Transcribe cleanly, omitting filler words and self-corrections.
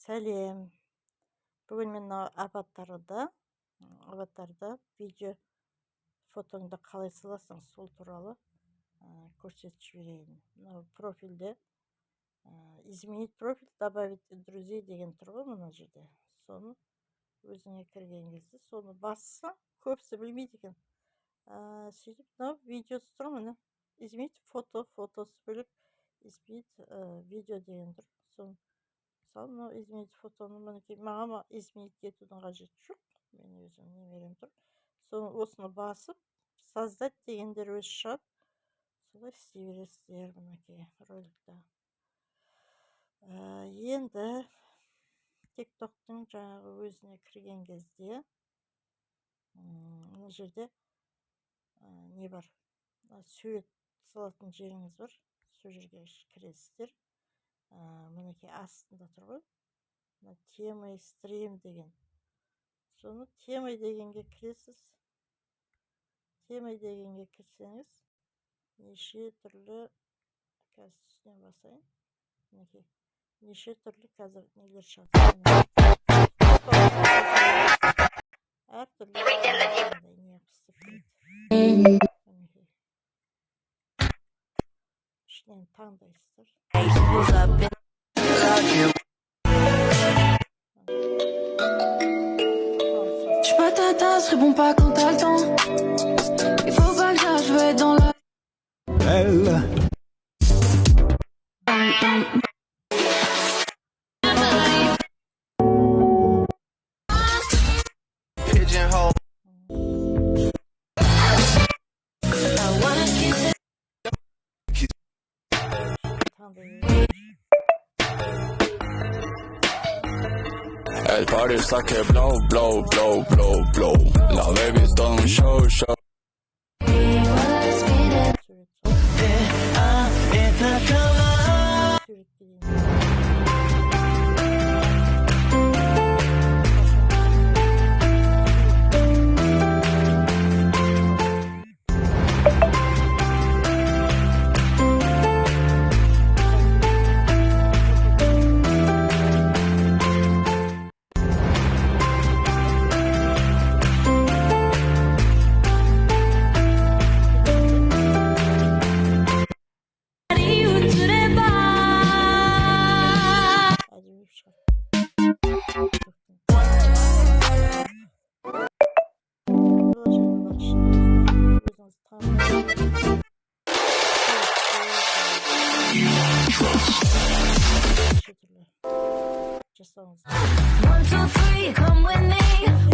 Сәлем. Бүгін мен аватарда видео фотоңды қалай саласың, сол туралы көрсетіп жіберейін. Профильде изменить профиль, добавить друзей деген тұр ғой мына жерде. Соны өзіңе кірген кезде соны басса, көбісі білмейді екен. Сөйтіп, видеосы тұр міне. Изменить фотосы бөлек, изменить видео деген тұр. Соны мысалы, изменить фотоны мінекей, маған изменить етудің қажеті жоқ. Мен өзім немерем тұр. Соны осыны басып, создать дегендер өзі шығады. Солай істей бересіздер мінекей роликта. Енді TikTok-тың жаңағы өзіне кірген кезде мына жерде не бар? Сурет салатын жеріңіз бар. Сол жерге кіресіздер. Мінекей астында тұр ғой. Тема и стрим деген. Соны тема дегенге кіресіз. Тема дегенге кірсеңіз, неше түрлі, қазір үстінен басайын. Мінекей, неше түрлі қазір нелер шығады. Әр түрлі не пістіп көреді. Ішінен таңдайсыздар. J'suis pas ta tasse, réponds pas quand t'as le temps. Il faut pas que je veux être dans la... Elle. Pigeonhole. Elle party like a blow. La baby don't show. One, two, three, come with me.